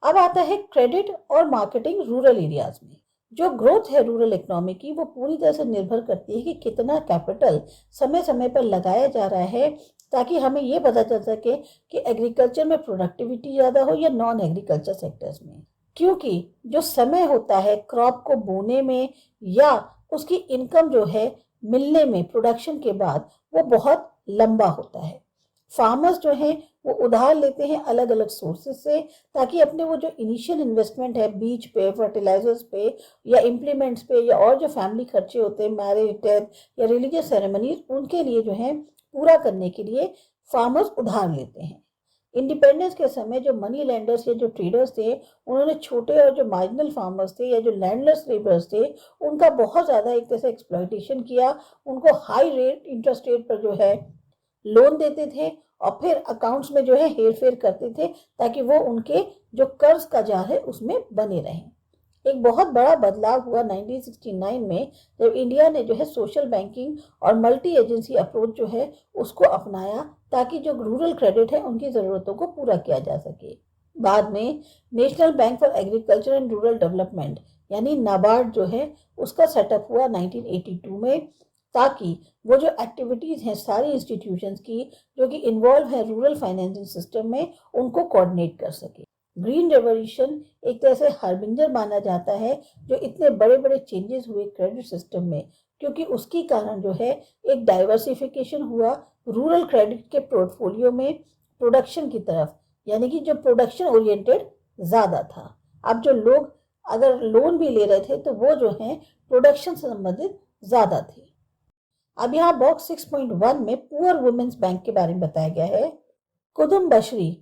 अब आता है क्रेडिट और मार्केटिंग रूरल एरियाज में। जो ग्रोथ है रूरल इकोनॉमी की, वो पूरी तरह से निर्भर करती है कि कितना कैपिटल समय समय पर लगाया जा रहा है, ताकि हमें ये पता चल सके कि एग्रीकल्चर में प्रोडक्टिविटी ज़्यादा हो या नॉन एग्रीकल्चर सेक्टर्स में। क्योंकि जो समय होता है क्रॉप को बोने में या उसकी इनकम जो है मिलने में प्रोडक्शन के बाद, वो बहुत लंबा होता है। फार्मर्स जो हैं वो उधार लेते हैं अलग अलग सोर्सेज से, ताकि अपने वो जो इनिशियल इन्वेस्टमेंट है बीज पे, फर्टिलाइजर्स पे या इम्प्लीमेंट्स पे, या और जो फैमिली खर्चे होते हैं मैरिज, डेथ या रिलीजियस सेरेमनीज, उनके लिए जो है पूरा करने के लिए फार्मर्स उधार लेते हैं। इंडिपेंडेंस के समय जो मनी लेंडर्स या जो ट्रेडर्स थे, उन्होंने छोटे और जो मार्जिनल फार्मर्स थे या जो लैंडलेस लेबर्स थे, उनका बहुत ज़्यादा एक तरह से एक्सप्लॉयटेशन किया। उनको हाई रेट इंटरेस्ट रेट पर जो है लोन देते थे और फिर अकाउंट्स में जो है हेर फेर करते थे, ताकि वो उनके जो कर्ज का जार है उसमें बने रहें। एक बहुत बड़ा बदलाव हुआ 1969 में, जब इंडिया ने जो है सोशल बैंकिंग और मल्टी एजेंसी अप्रोच जो है उसको अपनाया, ताकि जो रूरल क्रेडिट है उनकी ज़रूरतों को पूरा किया जा सके। बाद में national bank for agriculture and rural development यानी नाबार्ड जो है उसका सेटअप हुआ 1982 में, ताकि वो जो एक्टिविटीज़ हैं सारी इंस्टीट्यूशंस की जो कि इन्वॉल्व है रूरल फाइनेंसिंग सिस्टम में, उनको कोऑर्डिनेट कर सके। ग्रीन रेवोल्यूशन एक तरह से हार्बिंजर माना जाता है जो इतने बड़े बड़े चेंजेस हुए क्रेडिट सिस्टम में, क्योंकि उसके कारण जो है एक डाइवर्सिफिकेशन हुआ रूरल क्रेडिट के पोर्टफोलियो में प्रोडक्शन की तरफ, यानी कि जो प्रोडक्शन ओरिएंटेड ज़्यादा था। अब जो लोग अगर लोन भी ले रहे थे तो वो जो है प्रोडक्शन से संबंधित ज़्यादा थे। अब यहाँ बॉक्स 6.1 में पुअर वुमेन्स बैंक के बारे में बताया गया है। कुदुम्बश्री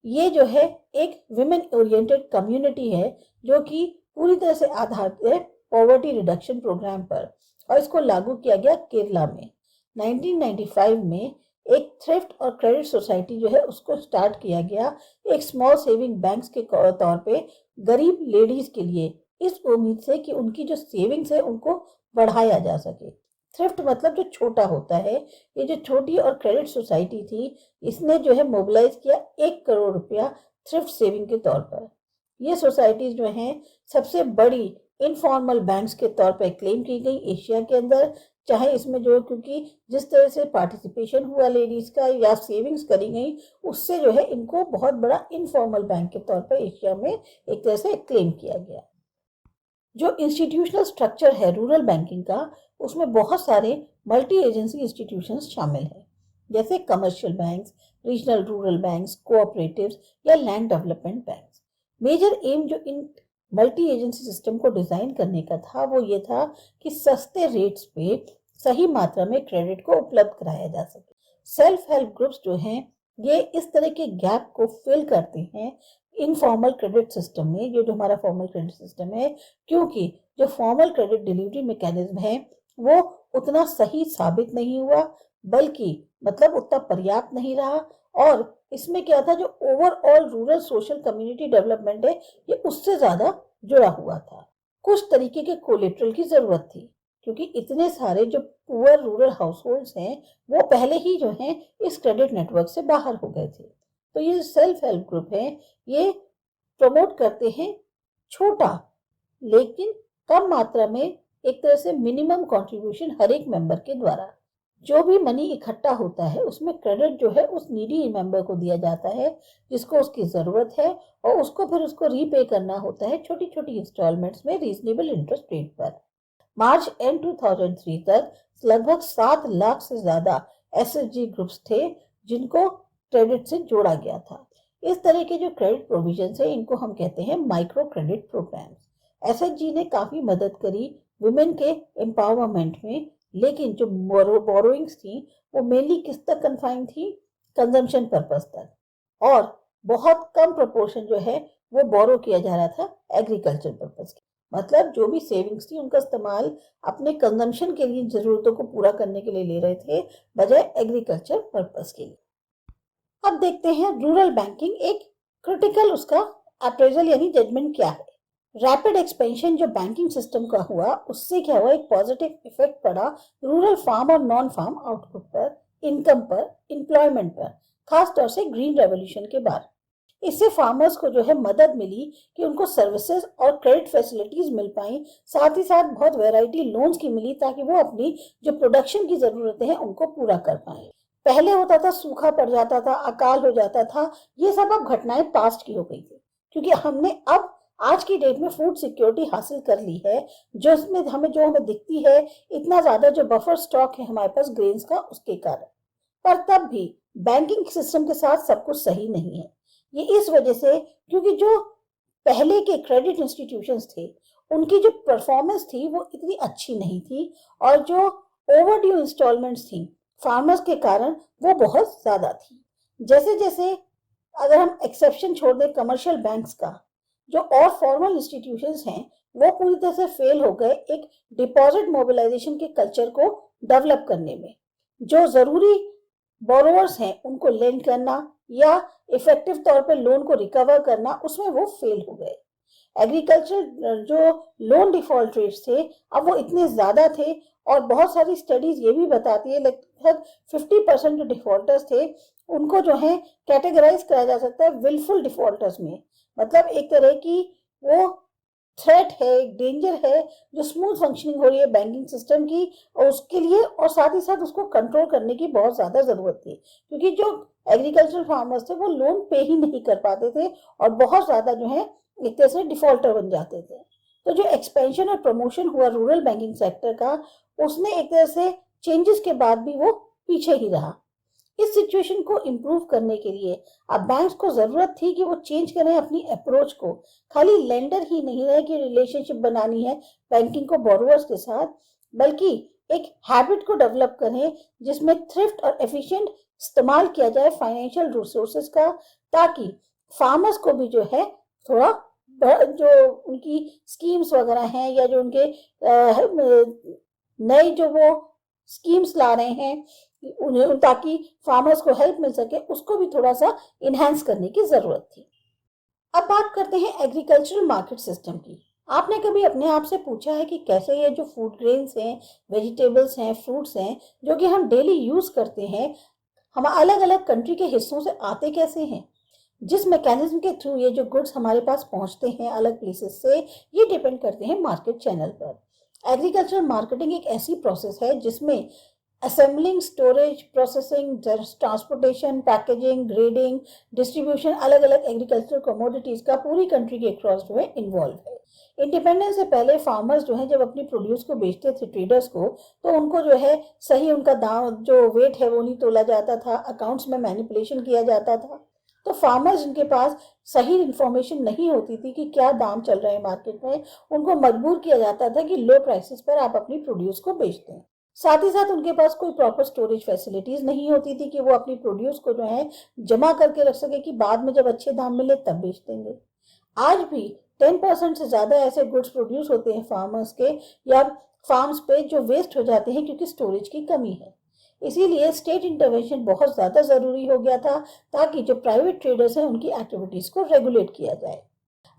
ये जो है एक विमेन ओरिएंटेड कम्युनिटी है जो कि पूरी तरह से आधारित है पॉवर्टी रिडक्शन प्रोग्राम पर, और इसको लागू किया गया केरला में। 1995 में एक थ्रिफ्ट और क्रेडिट सोसाइटी जो है उसको स्टार्ट किया गया, एक स्मॉल सेविंग बैंक्स के तौर पे गरीब लेडीज के लिए, इस उम्मीद से कि उनकी जो सेविंग्स है उनको बढ़ाया जा सके। थ्रिफ्ट मतलब जो छोटा होता है। ये जो छोटी और क्रेडिट सोसाइटी थी, इसने जो है मोबिलाइज किया 1 करोड़ रुपया थ्रिफ्ट सेविंग के तौर पर। ये सोसाइटीज जो हैं सबसे बड़ी इनफॉर्मल बैंक्स के तौर पर क्लेम की गई एशिया के अंदर। चाहे इसमें जो, क्योंकि जिस तरह से पार्टिसिपेशन हुआ लेडीज का या सेविंग्स करी गई, उससे जो है इनको बहुत बड़ा इनफॉर्मल बैंक के तौर पर एशिया में एक तरह से क्लेम किया गया। जो इंस्टीट्यूशनल स्ट्रक्चर है रूरल बैंकिंग का, उसमें बहुत सारे मल्टी एजेंसी इंस्टीट्यूशंस शामिल हैं, जैसे commercial banks, regional rural banks, cooperatives या land development banks. Major aim जो इन मल्टी एजेंसी सिस्टम को डिजाइन करने का था वो ये था कि सस्ते रेट्स पे सही मात्रा में क्रेडिट को उपलब्ध कराया जा सके। सेल्फ हेल्प ग्रुप्स जो हैं ये इस तरह के गैप को फिल करते हैं इनफॉर्मल क्रेडिट सिस्टम में, ये जो हमारा फॉर्मल क्रेडिट सिस्टम है, क्योंकि जो फॉर्मल क्रेडिट डिलीवरी मैकेनिज्म है वो उतना सही साबित नहीं हुआ, बल्कि मतलब उतना पर्याप्त नहीं रहा। और इसमें क्या था, जो overall rural social community development है ये उससे ज्यादा जुड़ा हुआ था। कुछ तरीके के कोलेट्रल की जरूरत थी, क्योंकि इतने सारे जो पुअर रूरल हाउसहोल्ड्स हैं वो पहले ही जो हैं इस क्रेडिट नेटवर्क से बाहर हो गए थे। तो ये सेल्फ हेल्प ग्रुप है, ये प्रमोट करते हैं छोटा लेकिन कम मात्रा में एक तरह से मिनिमम कंट्रीब्यूशन हर एक मेंबर के द्वारा। जो भी मनी इकट्ठा होता है उसमें क्रेडिट जो है उस नीडी मेंबर को दिया जाता है जिसको उसकी जरूरत है, और उसको फिर उसको रीपे करना होता है छोटी छोटी इंस्टॉलमेंट्स में रीजनेबल इंटरेस्ट रेट पर। मार्च एंड 2003 तक लगभग 7 लाख से ज्यादा एसएचजी ग्रुप्स थे जिनको क्रेडिट से जोड़ा गया था। इस तरह के जो क्रेडिट प्रोविजन है इनको हम कहते हैं माइक्रो क्रेडिट प्रोग्राम्स। एसएचजी ने काफी मदद करी वुमेन के एम्पावरमेंट में, लेकिन जो बोरोइंग्स थी वो मेनली किस तक कन्फाइंड थी, कंजम्पशन पर्पस तक, और बहुत कम प्रोपोर्शन जो है वो बोरो किया जा रहा था एग्रीकल्चर पर्पस के। मतलब जो भी सेविंग्स थी उनका इस्तेमाल अपने कंजम्पशन के लिए, जरूरतों को पूरा करने के लिए ले रहे थे, बजाय एग्रीकल्चर पर्पस के लिए। अब देखते हैं रूरल बैंकिंग एक क्रिटिकल उसका अप्रेजल यानी जजमेंट क्या है। रैपिड एक्सपेंशन जो बैंकिंग सिस्टम का हुआ उससे क्या हुआ, एक पॉजिटिव इफेक्ट पड़ा रूरल फार्म और नॉन फार्म आउटपुट पर, इनकम पर, एम्प्लॉयमेंट पर, खास तौर से ग्रीन रेवोल्यूशन के बाद। इससे फार्मर्स को जो है मदद मिली कि उनको सर्विसेज और क्रेडिट फैसिलिटीज मिल पाई, साथ ही साथ बहुत वैरायटी लोन्स की मिली ताकि वो अपनी जो प्रोडक्शन की जरूरतें हैं उनको पूरा कर पाए। पहले होता था सूखा पड़ जाता था, अकाल हो जाता था, ये सब अब घटनाएं पास्ट की हो गई थी, क्योंकि हमने अब आज की डेट में फूड सिक्योरिटी हासिल कर ली है, जो इसमें हमें दिखती है इतना ज्यादा जो बफर स्टॉक है हमारे पास ग्रेन्स का, उसके कारण। पर तब भी बैंकिंग सिस्टम के साथ सब कुछ सही नहीं है। ये इस वजह से क्योंकि जो पहले के क्रेडिट इंस्टीट्यूशंस थे उनकी जो परफॉर्मेंस थी वो इतनी अच्छी नहीं थी, और जो ओवरड्यू इंस्टॉलमेंट्स थी फार्मर्स के कारण वो बहुत ज्यादा थी। जैसे जैसे अगर हम एक्सेप्शन छोड़ दें कमर्शियल बैंक्स का, जो और फॉर्मल इंस्टीट्यूशंस हैं वो पूरी तरह से फेल हो गए एक डिपॉजिट मोबिलाइजेशन के कल्चर को डेवलप करने में। जो जरूरी बोरोवर्स हैं उनको लेंड करना या इफेक्टिव तौर पे लोन को रिकवर करना, उसमें वो फेल हो गए। एग्रीकल्चर जो लोन डिफॉल्ट रेट्स थे अब वो इतने ज्यादा थे, और बहुत सारी स्टडीज ये भी बताती है लगभग 50% जो डिफॉल्टर्स थे उनको जो है कैटेगराइज करा जा सकता है विलफुल डिफॉल्टर्स में। मतलब एक तरह की वो थ्रेट है, एक डेंजर है जो स्मूथ फंक्शनिंग हो रही है बैंकिंग सिस्टम की, और उसके लिए और साथ ही साथ उसको कंट्रोल करने की बहुत ज्यादा जरूरत थी, क्योंकि जो एग्रीकल्चर फार्मर्स थे वो लोन पे ही नहीं कर पाते थे और बहुत ज्यादा जो है एक तरह से डिफॉल्टर बन जाते थे। तो जो एक्सपेंशन और प्रमोशन हुआ रूरल बैंकिंग सेक्टर का, उसने एक तरह से चेंजेस के बाद भी वो पीछे ही रहा। इस सिचुएशन को इम्प्रूव करने के लिए अब बैंक्स को जरूरत थी कि वो चेंज करें अपनी अप्रोच को। खाली लेंडर ही नहीं रहे कि रिलेशनशिप बनानी है बैंकिंग को बोरोवर्स के साथ, बल्कि एक हैबिट को डेवलप करें जिसमें थ्रिफ्ट और एफिशिएंट इस्तेमाल किया जाए फाइनेंशियल रिसोर्सेज का, ताकि फार्मर्स को भी जो है थोड़ा जो उनकी स्कीम्स वगैरह हैं या जो उनके नए जो वो स्कीम्स ला रहे हैं उन्हें, ताकि फार्मर्स को हेल्प मिल सके, उसको भी थोड़ा सा इनहेंस करने की जरूरत थी। अब बात करते हैं एग्रीकल्चरल मार्केट सिस्टम की। आपने कभी अपने आप से पूछा है कि कैसे ये जो फूड ग्रेन्स हैं, वेजिटेबल्स हैं, फ्रूट्स हैं जो कि हम डेली यूज करते हैं, हम अलग अलग कंट्री के हिस्सों से आते कैसे हैं? जिस मैकेनिज्म के थ्रू ये जो गुड्स हमारे पास पहुंचते हैं अलग प्लेसेस से, ये डिपेंड करते हैं मार्केट चैनल पर। एग्रीकल्चर मार्केटिंग एक ऐसी प्रोसेस है जिसमें assembling, storage, processing, transportation, packaging, grading, distribution अलग अलग एग्रीकल्चर कमोडिटीज का पूरी कंट्री के क्रॉस जो है इन्वॉल्व है। इंडिपेंडेंस से पहले फार्मर्स जो है जब अपनी प्रोड्यूस को बेचते थे ट्रेडर्स को, तो उनको जो है सही उनका दाम जो वेट है वो नहीं तोला जाता था, अकाउंट्स में मैनिपुलेशन किया जाता था। तो फार्मर्स जिनके पास सही इंफॉर्मेशन नहीं होती थी कि क्या दाम चल रहे हैं मार्केट में, उनको मजबूर किया जाता था कि लो प्राइसेस पर आप अपनी प्रोड्यूस को बेच दें। साथ ही साथ उनके पास कोई प्रॉपर स्टोरेज फैसिलिटीज नहीं होती थी कि वो अपनी प्रोड्यूस को जो है जमा करके रख सके कि बाद में जब अच्छे दाम मिले तब बेच देंगे। आज भी 10% से ज्यादा ऐसे गुड्स प्रोड्यूस होते हैं फार्मर्स के या फार्म्स पे जो वेस्ट हो जाते हैं क्योंकि स्टोरेज की कमी है। इसीलिए स्टेट इंटरवेंशन बहुत ज्यादा जरूरी हो गया था ताकि जो प्राइवेट ट्रेडर्स हैं उनकी एक्टिविटीज को रेगुलेट किया जाए।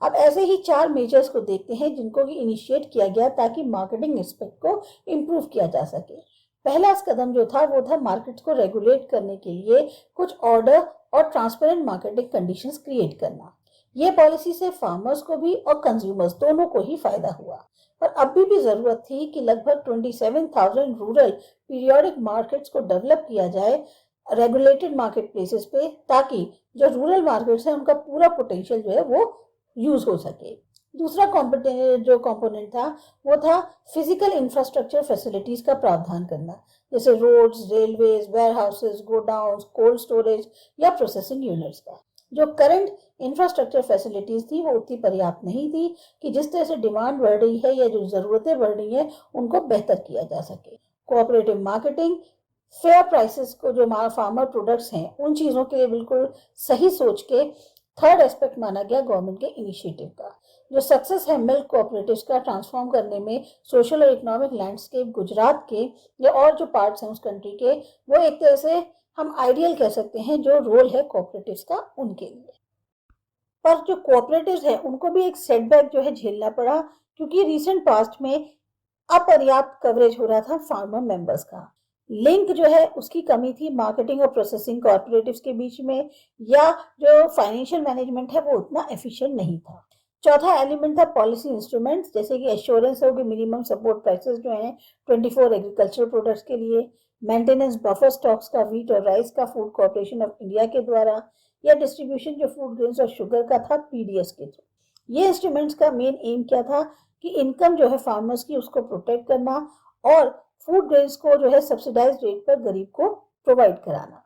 अब ऐसे ही 4 मेजर्स को देखते हैं जिनको कि इनिशिएट किया गया ताकि मार्केटिंग एस्पेक्ट को इम्प्रूव किया जा सके। पहला कदम जो था वो था मार्केट्स को रेगुलेट करने के लिए कुछ ऑर्डर और ट्रांसपेरेंट मार्केटिंग कंडीशंस क्रिएट करना। ये पॉलिसी से फार्मर्स को भी और कंज्यूमर्स दोनों को ही फायदा हुआ। पर अभी भी जरूरत थी कि लगभग 27,000 रूरल पीरियोडिक मार्केट्स को डेवलप किया जाए रेगुलेटेड मार्केट प्लेसेस पे, ताकि जो रूरल मार्केट्स हैं उनका पूरा पोटेंशियल जो है वो यूज हो सके। दूसरा जो कंपोनेंट था वो था फिजिकल इंफ्रास्ट्रक्चर फैसिलिटीज का प्रावधान करना, जैसे roads, railways, warehouses, godown, cold storage या प्रोसेसिंग यूनिट्स का। जो करंट इंफ्रास्ट्रक्चर फैसिलिटीज थी वो उतनी पर्याप्त नहीं थी कि जिस तरह से डिमांड बढ़ रही है या जो जरूरतें बढ़ रही है उनको बेहतर किया जा सके। कोऑपरेटिव मार्केटिंग, फेयर प्राइसेस को जो फार्मर प्रोडक्ट्स हैं उन चीजों के लिए बिल्कुल सही सोच के थर्ड एस्पेक्ट माना गया गवर्नमेंट के इनिशिएटिव का। जो सक्सेस है मिल्क कोऑपरेटिव्स का ट्रांसफॉर्म करने में सोशल और इकोनॉमिक लैंडस्केप गुजरात के या और जो पार्ट्स हैं उस कंट्री के, वो एक तरह से हम आइडियल कह सकते हैं जो रोल है कोऑपरेटिव्स का उनके लिए। पर जो कोऑपरेटिव्स है उनको भी एक सेटबैक जो है झेलना पड़ा, क्योंकि रिसेंट पास्ट में अपर्याप्त कवरेज हो रहा था फार्मर मेंबर्स का। लिंक जो है उसकी कमी थी मार्केटिंग और प्रोसेसिंग कॉर्पोरेटिव्स के बीच में, या जो फाइनेंशियल मैनेजमेंट है वो उतना एफिशिएंट नहीं था। चौथा एलिमेंट था पॉलिसी इंस्ट्रूमेंट्स, जैसे कि एश्योरेंस होगी मिनिमम सपोर्ट प्राइसेस जो हैं 24 एग्रीकल्चर प्रोडक्ट्स के लिए, मेंटेनेंस बफर स्टॉक्स का व्हीट और राइस का फूड कॉर्पोरेशन ऑफ इंडिया के द्वारा, या डिस्ट्रीब्यूशन जो फूड ग्रेन्स और शुगर का था पीडीएस के थ्रू। ये इंस्ट्रूमेंट्स का मेन एम क्या था कि इनकम जो है फार्मर्स की उसको प्रोटेक्ट करना और फूड ग्रेन्स को जो है सब्सिडाइज रेट पर गरीब को प्रोवाइड कराना।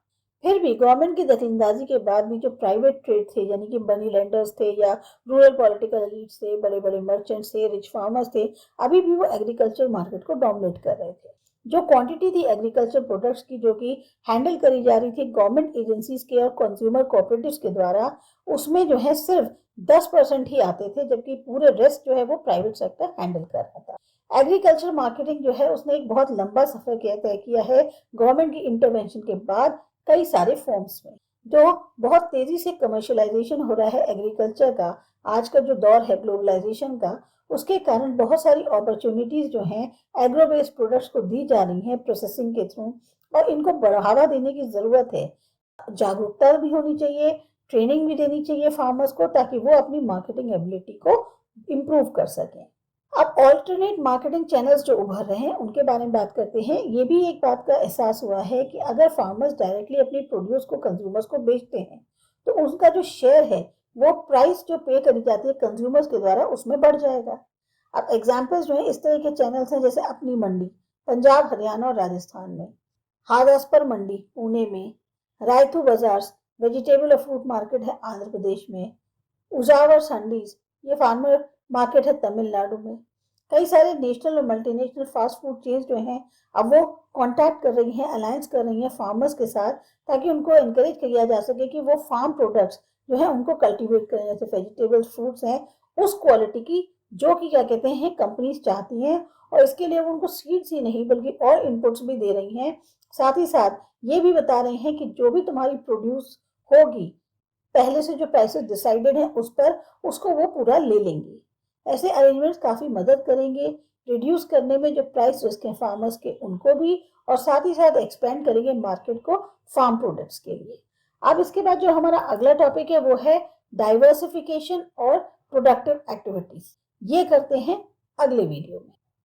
फिर भी गवर्नमेंट की दखलंदाजी के बाद भी जो प्राइवेट ट्रेड थे, यानी कि मनी लेंडर्स थे या रूरल पॉलिटिकल एलीट्स थे, बड़े बड़े मर्चेंट्स थे, रिच फार्मर्स थे, अभी भी वो एग्रीकल्चर मार्केट को डोमिनेट कर रहे थे। जो क्वांटिटी थी एग्रीकल्चर प्रोडक्ट्स की जो कि हैंडल करी जा रही थी गवर्नमेंट एजेंसीज के और कंज्यूमर कोऑपरेटिव्स के द्वारा, उसमें जो है सिर्फ 10% ही आते थे, जबकि पूरे रेस्ट जो है वो प्राइवेट सेक्टर हैंडल कर रहा था। एग्रीकल्चर मार्केटिंग जो है उसने एक बहुत लंबा सफर तय किया है गवर्नमेंट की इंटरवेंशन के बाद कई सारे फॉर्म्स में। जो बहुत तेजी से कमर्शियलाइजेशन हो रहा है एग्रीकल्चर का, आज का जो दौर है ग्लोबलाइजेशन का, उसके कारण बहुत सारी अपॉर्चुनिटीज जो हैं एग्रो बेस्ड प्रोडक्ट्स को दी जा रही हैं प्रोसेसिंग के थ्रू, और इनको बढ़ावा देने की जरूरत है। जागरूकता भी होनी चाहिए, ट्रेनिंग भी देनी चाहिए फार्मर्स को, ताकि वो अपनी मार्केटिंग एबिलिटी को इम्प्रूव कर सकें। अब ऑल्टरनेट मार्केटिंग चैनल्स जो उभर रहे हैं उनके बारे में बात करते हैं। ये भी एक बात का एहसास हुआ है कि अगर फार्मर्स डायरेक्टली अपनी प्रोड्यूस को कंज्यूमर्स को बेचते हैं तो उसका जो शेयर है वो प्राइस जो पे करी जाती है कंज्यूमर्स के द्वारा उसमें बढ़ जाएगा। अब एग्जांपल्स जो है इस तरह के चैनल्स हैं, जैसे अपनी मंडी पंजाब, हरियाणा और राजस्थान में, हादासपर मंडी पुणे में, रायथू बाजार वेजिटेबल और फ्रूट मार्केट है आंध्र प्रदेश में, उजावर संडीज ये फार्मर मार्केट है तमिलनाडु में। कई सारे नेशनल और मल्टीनेशनल फास्ट फूड चेन्स जो हैं अब वो कांटेक्ट कर रही हैं, अलायंस कर रही हैं फार्मर्स के साथ, ताकि उनको इनकरेज किया जा सके कि वो फार्म प्रोडक्ट्स जो है उनको कल्टीवेट करें, जैसे वेजिटेबल्स फ्रूट्स हैं उस क्वालिटी की जो कि क्या कहते हैं कंपनीज चाहती हैं। और इसके लिए वो उनको सीड्स ही नहीं बल्कि और इनपुट्स भी दे रही हैं। साथ ही साथ ये भी बता रहे हैं कि जो भी तुम्हारी प्रोड्यूस होगी पहले से जो प्राइसेस डिसाइडेड है उस पर उसको वो पूरा ले लेंगी। ऐसे अरेंजमेंट्स काफी मदद करेंगे रिड्यूस करने में जो प्राइस रिस्क है फार्मर्स के उनको भी, और साथ ही साथ एक्सपेंड करेंगे मार्केट को फार्म प्रोडक्ट्स के लिए। अब इसके बाद जो हमारा अगला टॉपिक है वो है डाइवर्सिफिकेशन और प्रोडक्टिव एक्टिविटीज। ये करते हैं अगले वीडियो में।